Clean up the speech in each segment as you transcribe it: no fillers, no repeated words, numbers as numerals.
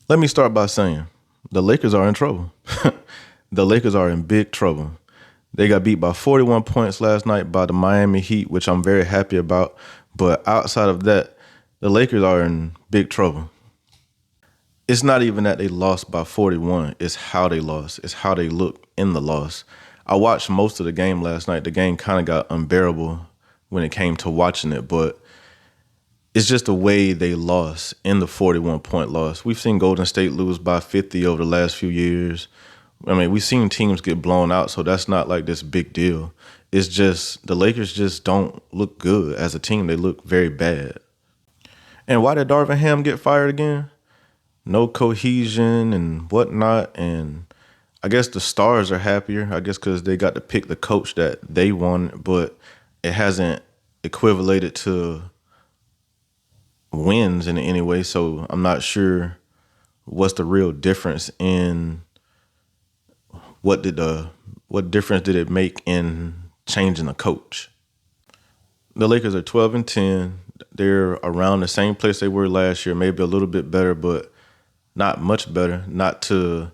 Let me start by saying the Lakers are in trouble. The Lakers are in big trouble. They got beat by 41 points last night by the Miami Heat, which I'm very happy about. But outside of that, the Lakers are in big trouble. It's not even that they lost by 41. It's how they lost. It's how they look in the loss. I watched most of the game last night. The game kind of got unbearable when it came to watching it, but it's just the way they lost in the 41-point loss. We've seen Golden State lose by 50 over the last few years. I mean, we've seen teams get blown out, so that's not like this big deal. It's just the Lakers just don't look good as a team. They look very bad. And why did Darvin Ham get fired again? No cohesion and whatnot. And I guess the stars are happier, I guess, because they got to pick the coach that they wanted, but it hasn't equivalated to wins in any way. So I'm not sure what's the real difference in what difference did it make in changing a coach. The Lakers are 12-10. They're around the same place they were last year, maybe a little bit better, but not much better. Not to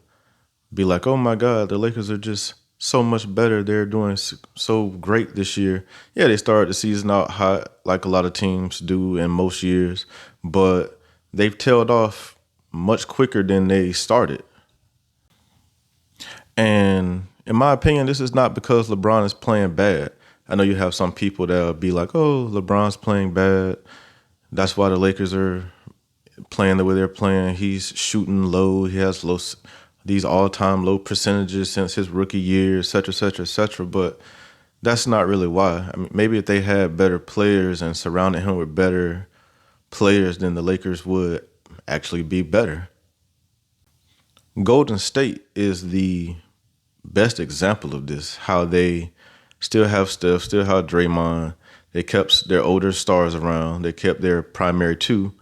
be like, oh my God, the Lakers are just so much better. They're doing so great this year. Yeah, they started the season out hot like a lot of teams do in most years, but they've tailed off much quicker than they started. And in my opinion, this is not because LeBron is playing bad. I know you have some people that'll be like, oh, LeBron's playing bad. That's why the Lakers are playing the way they're playing. He's shooting low. He has these all-time low percentages since his rookie year, et cetera, et cetera, et cetera. But that's not really why. I mean, maybe if they had better players and surrounded him with better players, then the Lakers would actually be better. Golden State is the best example of this, how they still have Steph, still have Draymond. They kept their older stars around. They kept their primary two.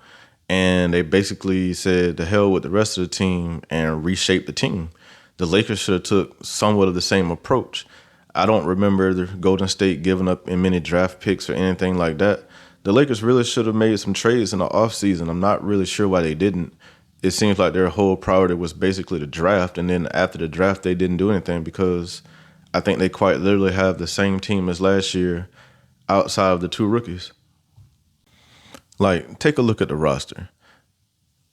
And they basically said, the hell with the rest of the team and reshaped the team. The Lakers should have took somewhat of the same approach. I don't remember the Golden State giving up in many draft picks or anything like that. The Lakers really should have made some trades in the offseason. I'm not really sure why they didn't. It seems like their whole priority was basically the draft. And then after the draft, they didn't do anything because I think they quite literally have the same team as last year outside of the two rookies. Like, take a look at the roster.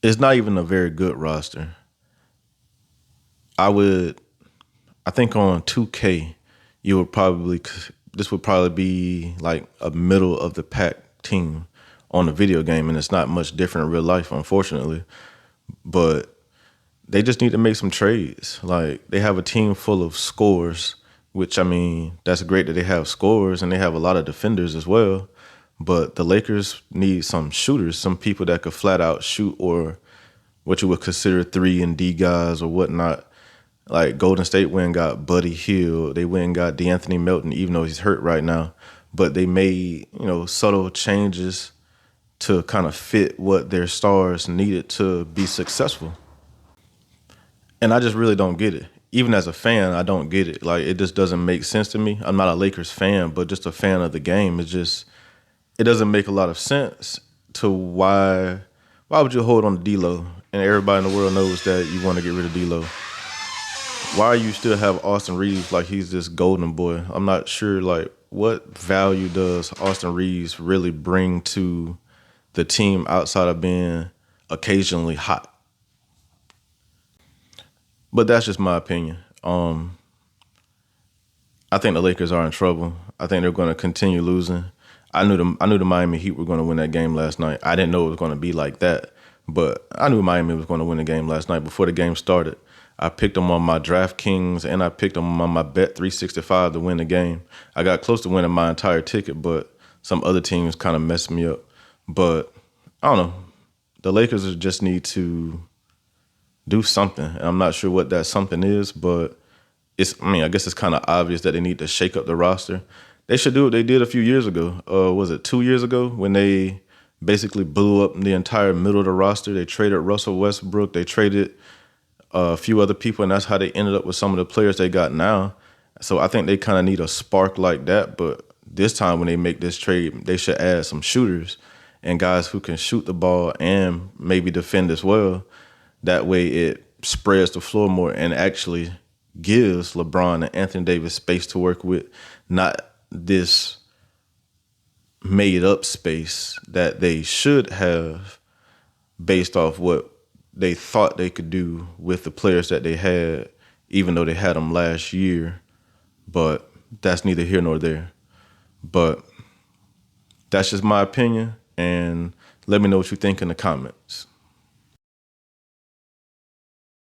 It's not even a very good roster. I think on 2K, this would probably be like a middle of the pack team on the video game, and it's not much different in real life, unfortunately. But they just need to make some trades. Like, they have a team full of scorers, which, I mean, that's great that they have scorers and they have a lot of defenders as well. But the Lakers need some shooters, some people that could flat out shoot, or what you would consider 3-and-D guys or whatnot. Like Golden State went and got Buddy Hield. They went and got DeAnthony Melton, even though he's hurt right now. But they made, subtle changes to kind of fit what their stars needed to be successful. And I just really don't get it. Even as a fan, I don't get it. Like, it just doesn't make sense to me. I'm not a Lakers fan, but just a fan of the game. It doesn't make a lot of sense to why would you hold on to D'Lo? And everybody in the world knows that you want to get rid of D'Lo. Why you still have Austin Reeves like he's this golden boy? I'm not sure, like, what value does Austin Reeves really bring to the team outside of being occasionally hot? But that's just my opinion. I think the Lakers are in trouble. I think they're going to continue losing. I knew the Miami Heat were going to win that game last night. I didn't know it was going to be like that, but I knew Miami was going to win the game last night before the game started. I picked them on my DraftKings and I picked them on my Bet365 to win the game. I got close to winning my entire ticket, but some other teams kind of messed me up. But I don't know. The Lakers just need to do something. And I'm not sure what that something is, but I guess it's kind of obvious that they need to shake up the roster. They should do what they did a few years ago. Was it 2 years ago when they basically blew up the entire middle of the roster? They traded Russell Westbrook. They traded a few other people, and that's how they ended up with some of the players they got now. So I think they kind of need a spark like that. But this time when they make this trade, they should add some shooters and guys who can shoot the ball and maybe defend as well. That way it spreads the floor more and actually gives LeBron and Anthony Davis space to work with, not this made up space that they should have based off what they thought they could do with the players that they had, even though they had them last year. But that's neither here nor there. But that's just my opinion, and let me know what you think in the comments.